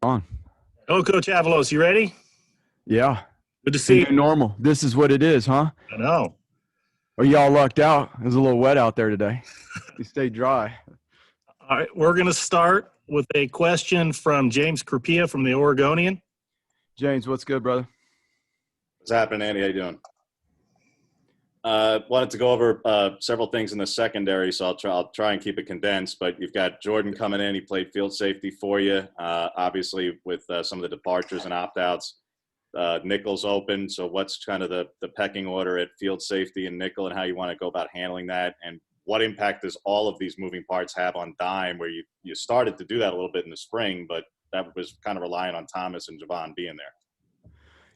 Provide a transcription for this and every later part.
on? Oh, Coach Avalos, you ready? Yeah. Good to see you. Normal. This is what it is, huh? I know. Are y'all lucked out? It was a little wet out there today. You stayed dry. All right, we're going to start with a question from James Krupia from the Oregonian. James, what's good, brother? What's happening, Andy? How you doing? Wanted to go over several things in the secondary, so I'll try and keep it condensed. But you've got Jordan coming in. He played field safety for you, obviously with some of the departures and opt-outs. Nickel's open, so what's kind of the pecking order at field safety and nickel, and how you want to go about handling that, and what impact does all of these moving parts have on dime, where you started to do that a little bit in the spring, but that was kind of relying on Thomas and Javon being there.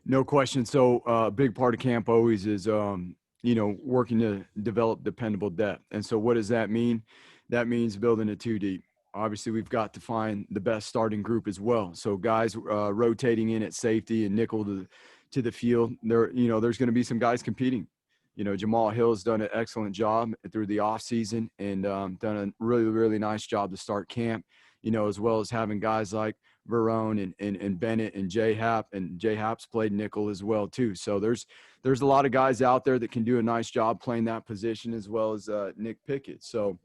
No question. So a big part of camp always is working to develop dependable depth. And so what does that mean? That means building a two deep. Obviously, we've got to find the best starting group as well. So guys rotating in at safety and nickel to the field. There's going to be some guys competing. Jamal Hill's done an excellent job through the offseason and done a really, really nice job to start camp, as well as having guys like Verone and Bennett and J-Hap, and J-Hap's played nickel as well too. So there's a lot of guys out there that can do a nice job playing that position, as well as Nick Pickett. So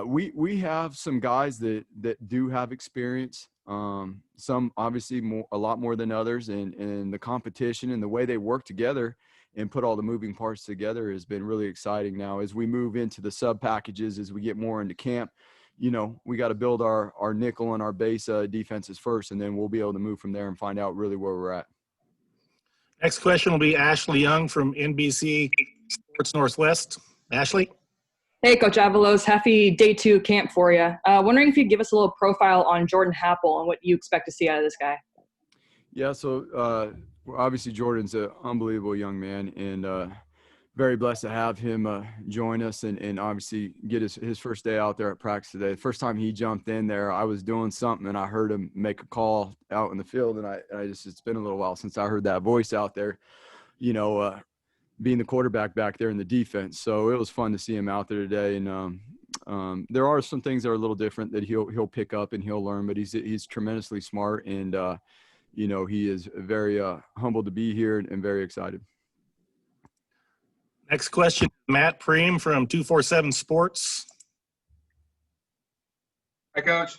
we have some guys that do have experience. Some obviously a lot more than others, and the competition and the way they work together and put all the moving parts together has been really exciting. Now, as we move into the sub packages, as we get more into camp, we got to build our nickel and our base defenses first, and then we'll be able to move from there and find out really where we're at. Next question will be Ashley Young from NBC Sports Northwest. Ashley? Hey, Coach Avalos. Happy day 2 camp for you. Wondering if you'd give us a little profile on Jordan Happle and what you expect to see out of this guy. Yeah, so obviously Jordan's an unbelievable young man, and very blessed to have him join us and obviously get his first day out there at practice today. The first time he jumped in there, I was doing something and I heard him make a call out in the field, and it's been a little while since I heard that voice out there, being the quarterback back there in the defense. So it was fun to see him out there today, and there are some things that are a little different that he'll pick up and he'll learn, but he's tremendously smart, and he is very humbled to be here and very excited. Next question, Matt Preem from 247 Sports. Hi, Coach.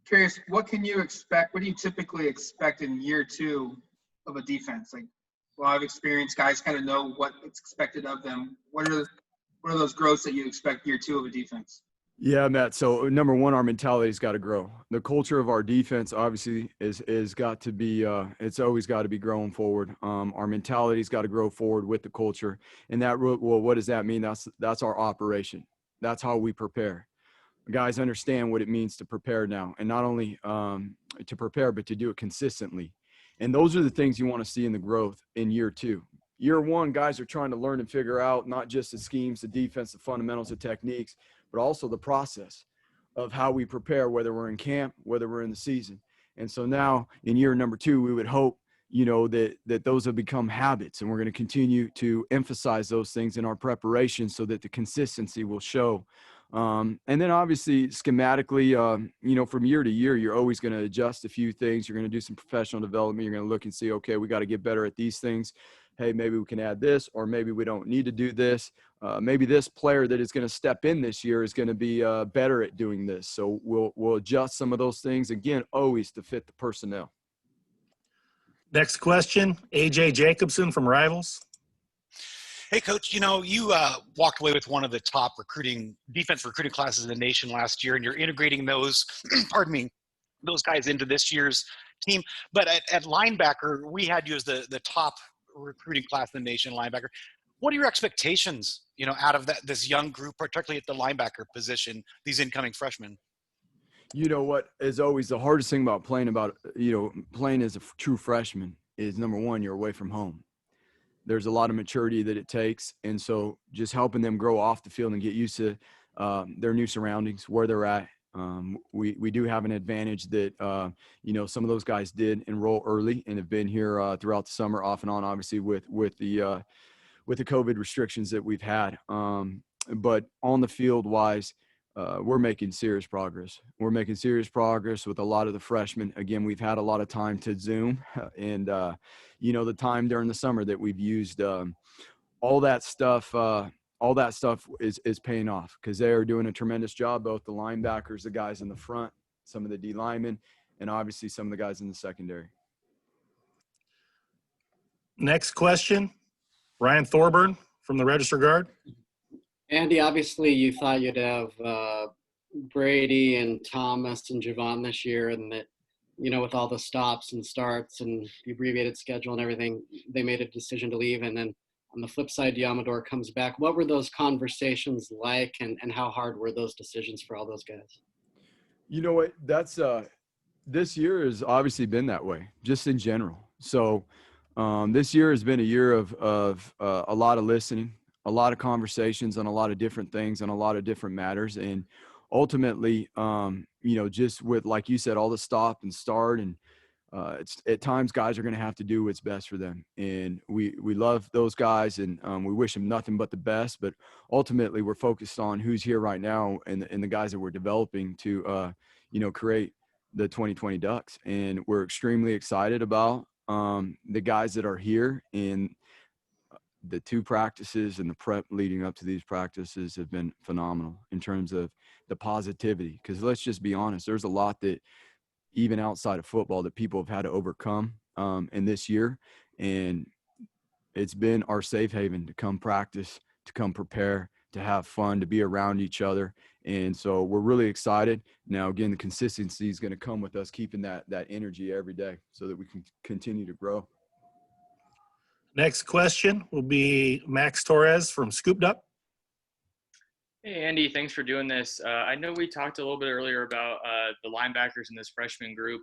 Curious, what can you expect? What do you typically expect in year 2 of a defense? Like, a lot of experienced guys kind of know what it's expected of them. What are those growths that you expect year 2 of a defense? Yeah, Matt. So number one, our mentality's got to grow. The culture of our defense obviously is got to be, it's always got to be growing forward. Our mentality's got to grow forward with the culture. And what does that mean? That's our operation. That's how we prepare. Guys understand what it means to prepare now, and not only to prepare, but to do it consistently. And those are the things you want to see in the growth in year 2. Year 1, guys are trying to learn and figure out not just the schemes, the defense, the fundamentals, the techniques, but also the process of how we prepare, whether we're in camp, whether we're in the season. And so now in year number 2, we would hope, that those have become habits, and we're going to continue to emphasize those things in our preparation so that the consistency will show. And then obviously schematically, from year to year, you're always going to adjust a few things. You're going to do some professional development. You're going to look and see, okay, we got to get better at these things. Hey, maybe we can add this, or maybe we don't need to do this. Maybe this player that is going to step in this year is going to be better at doing this. So we'll adjust some of those things, again, always to fit the personnel. Next question, AJ Jacobson from Rivals. Hey, Coach, you walked away with one of the top defense recruiting classes in the nation last year, and you're integrating those, those guys into this year's team. But at linebacker, we had you as the top recruiting class in the nation, linebacker. What are your expectations, out of this young group, particularly at the linebacker position, these incoming freshmen? You know what is always the hardest thing about playing as a true freshman is, number one, you're away from home. There's a lot of maturity that it takes. And so just helping them grow off the field and get used to their new surroundings, where they're at. We do have an advantage that, some of those guys did enroll early and have been here throughout the summer, off and on, obviously with the COVID restrictions that we've had. But on the field wise, we're making serious progress. We're making serious progress with a lot of the freshmen. Again, we've had a lot of time to Zoom, and the time during the summer that we've used, all that stuff. All that stuff is paying off because they are doing a tremendous job. Both the linebackers, the guys in the front, some of the D linemen, and obviously some of the guys in the secondary. Next question, Ryan Thorburn from the Register Guard. Andy, obviously you thought you'd have Brady and Thomas and Javon this year, and that, with all the stops and starts and the abbreviated schedule and everything, they made a decision to leave. And then on the flip side, Yamador comes back. What were those conversations like, and how hard were those decisions for all those guys? You know what? That's this year has obviously been that way, just in general. So this year has been a year of a lot of listening, a lot of conversations on a lot of different things, on a lot of different matters. And ultimately, just with, like you said, all the stop and start, and it's at times guys are going to have to do what's best for them. And we love those guys, and we wish them nothing but the best. But ultimately, we're focused on who's here right now and the guys that we're developing to, create the 2020 Ducks. And we're extremely excited about the guys that are here. And the 2 practices and the prep leading up to these practices have been phenomenal in terms of the positivity. Because let's just be honest, there's a lot that even outside of football that people have had to overcome in this year. And it's been our safe haven to come practice, to come prepare, to have fun, to be around each other. And so we're really excited. Now, again, the consistency is going to come with us keeping that energy every day so that we can continue to grow. Next question will be Max Torres from Scooped Up. Hey, Andy, thanks for doing this. I know we talked a little bit earlier about the linebackers in this freshman group.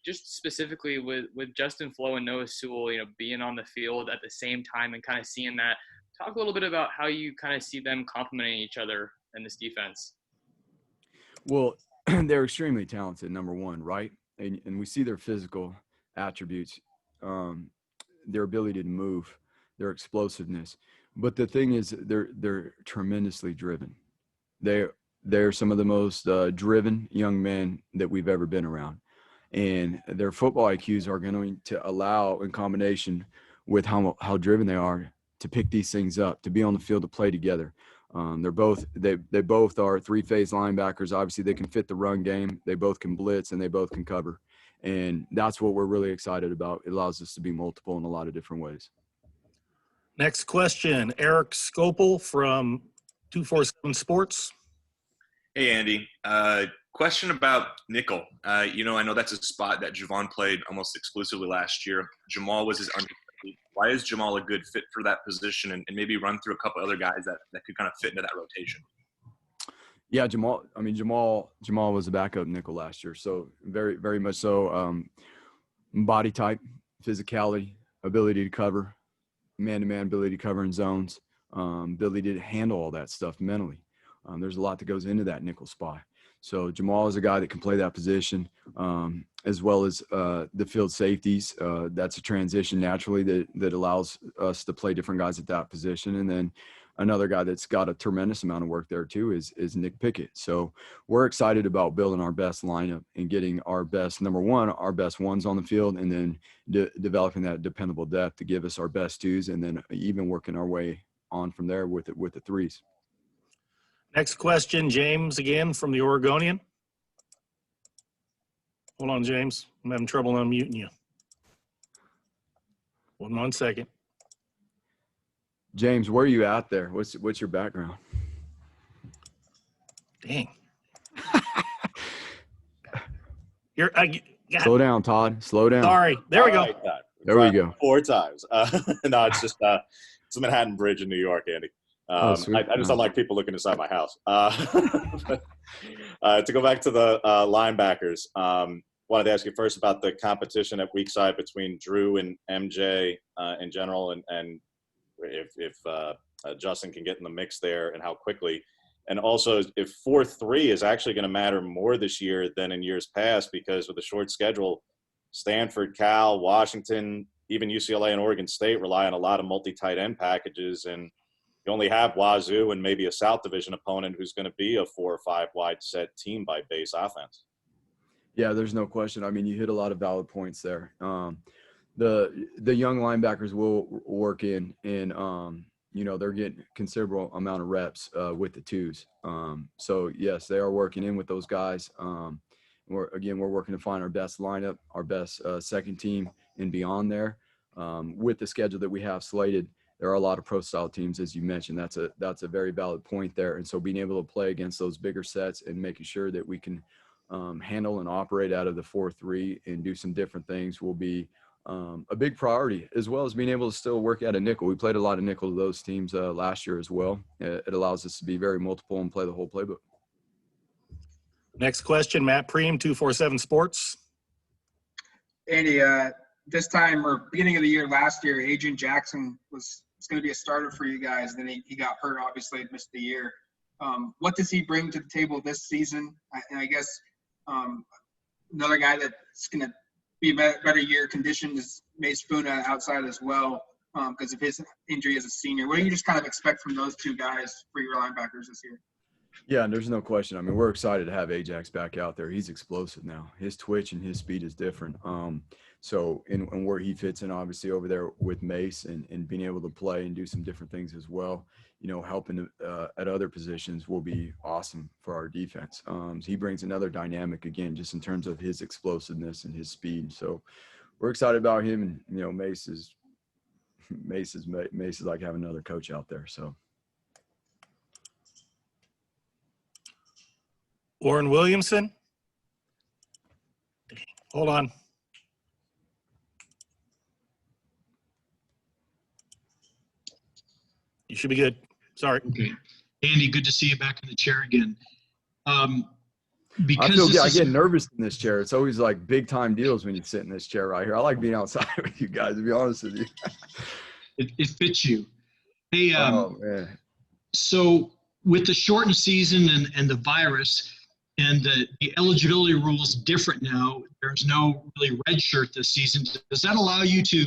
Just specifically with Justin Flo and Noah Sewell, being on the field at the same time and kind of seeing that. Talk a little bit about how you kind of see them complementing each other in this defense. Well, they're extremely talented, number one, right? And we see their physical attributes, their ability to move, their explosiveness. But the thing is, they're tremendously driven. They're some of the most driven young men that we've ever been around. And their football IQs are going to allow, in combination with how driven they are, to pick these things up, to be on the field, to play together. They both are 3-phase linebackers. Obviously, they can fit the run game. They both can blitz, and they both can cover. And that's what we're really excited about. It allows us to be multiple in a lot of different ways. Next question, Eric Scopel from 247 Sports. Hey, Andy. Question about nickel. I know that's a spot that Javon played almost exclusively last year. Jamal was his understudy. Why is Jamal a good fit for that position? And maybe run through a couple other guys that could kind of fit into that rotation. Yeah, Jamal was a backup nickel last year. So very, very much so. Body type, physicality, ability to cover, man-to-man ability to cover in zones, ability to handle all that stuff mentally. There's a lot that goes into that nickel spot. So Jamal is a guy that can play that position, as well as the field safeties. That's a transition naturally that allows us to play different guys at that position. And then another guy that's got a tremendous amount of work there too is Nick Pickett. So we're excited about building our best lineup and getting our best ones on the field, and then developing that dependable depth to give us our best 2s, and then even working our way on from there with the 3s. Next question, James again from the Oregonian. Hold on, James. I'm having trouble unmuting you. 1 second. James, where are you at there? What's your background? Dang. Slow down, Todd. Slow down. Sorry. There we go. Right, There we go. 4 times. No, it's just it's the Manhattan Bridge in New York, Andy. Sweet. I just don't like people looking inside my house. To go back to the linebackers, wanted to ask you first about the competition at weak side between Drew and MJ in general, and if Justin can get in the mix there and how quickly. And also, if 4-3 is actually going to matter more this year than in years past, because with a short schedule, Stanford, Cal, Washington, even UCLA and Oregon State rely on a lot of multi-tight end packages. And you only have Wazoo and maybe a South Division opponent who's going to be a 4 or 5 wide set team by base offense. Yeah, there's no question. I mean, you hit a lot of valid points there. The young linebackers will work in, and they're getting considerable amount of reps with the twos. So yes, they are working in with those guys. We're working to find our best lineup, our best second team and beyond there. With the schedule that we have slated, there are a lot of pro style teams, as you mentioned. That's a very valid point there. And so being able to play against those bigger sets and making sure that we can handle and operate out of the 4-3 and do some different things will be a big priority, as well as being able to still work at a nickel. We played a lot of nickel to those teams last year as well. It allows us to be very multiple and play the whole playbook. Next question, Matt Preem, 247 Sports. Andy, this time or beginning of the year last year, Adrian Jackson was going to be a starter for you guys. Then he got hurt, obviously, missed the year. What does he bring to the table this season? And I guess another guy that's going to be a better year conditioned is Mace Funa outside as well because of his injury as a senior. What do you just kind of expect from those two guys for your linebackers this year? Yeah, and there's no question. I mean, we're excited to have Ajax back out there. He's explosive now. His twitch and his speed is different. So and where he fits in, obviously, over there with Mace and being able to play and do some different things as well, helping at other positions will be awesome for our defense. He brings another dynamic, again, just in terms of his explosiveness and his speed. So we're excited about him. And, Mace is like having another coach out there. So. Warren Williamson. Hold on. You should be good. Sorry. Okay. Andy, good to see you back in the chair again. I Because get nervous in this chair. It's always like big time deals when you sit in this chair right here. I like being outside with you guys, to be honest with you. it fits you. Hey, Oh, man. So with the shortened season and the virus and the eligibility rules different now, there's no really red shirt this season. Does that allow you to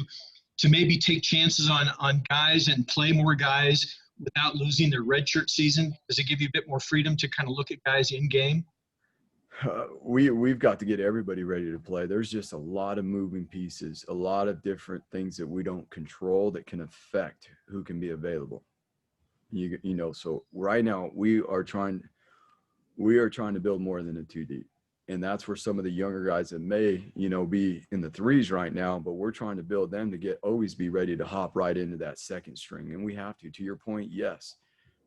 maybe take chances on guys and play more guys without losing their red shirt season? Does it give you a bit more freedom to kind of look at guys in game? We've got to get everybody ready to play. There's just a lot of moving pieces, a lot of different things that we don't control that can affect who can be available. So right now we are trying to build more than a 2 deep. And that's where some of the younger guys that may, be in the threes right now, but we're trying to build them to always be ready to hop right into that second string. And we have to your point. Yes,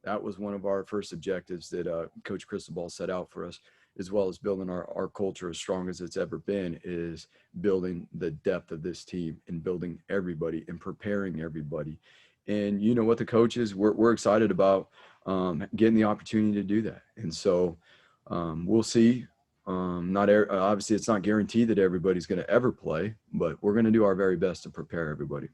that was one of our first objectives that Coach Cristobal set out for us, as well as building our culture as strong as it's ever been, is building the depth of this team and building everybody and preparing everybody. And what the coaches, we're excited about getting the opportunity to do that. And so we'll see. Obviously it's not guaranteed that everybody's going to ever play, but we're going to do our very best to prepare everybody.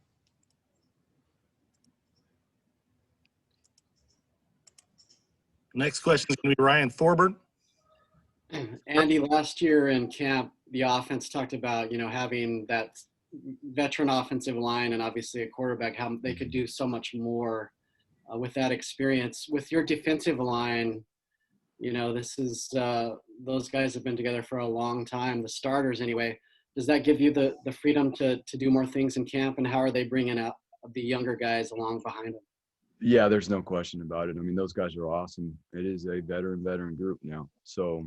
Next question is going to be Ryan Thorburn. Andy, last year in camp, the offense talked about, having that veteran offensive line and obviously a quarterback, how they could do so much more with that experience. With your defensive line, this is those guys have been together for a long time, the starters anyway. Does that give you the freedom to do more things in camp, and how are they bringing up the younger guys along behind them? Yeah, there's no question about it. I mean, those guys are awesome. It is a veteran group now. So,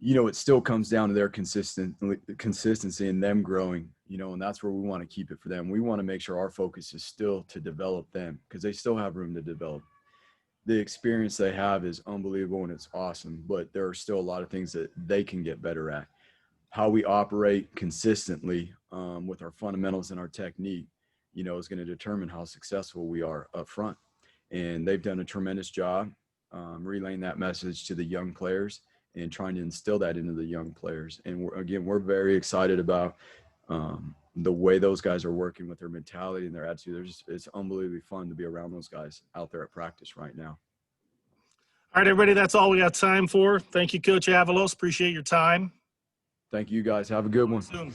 it still comes down to their consistency and them growing, and that's where we want to keep it for them. We want to make sure our focus is still to develop them, because they still have room to develop. The experience they have is unbelievable and it's awesome, but there are still a lot of things that they can get better at. How we operate consistently with our fundamentals and our technique, is going to determine how successful we are up front. And they've done a tremendous job relaying that message to the young players and trying to instill that into the young players. And we're very excited about the way those guys are working with their mentality and their attitude. It's unbelievably fun to be around those guys out there at practice right now. All right, everybody, that's all we got time for. Thank you, Coach Avalos. Appreciate your time. Thank you, guys. Have a good one. Soon.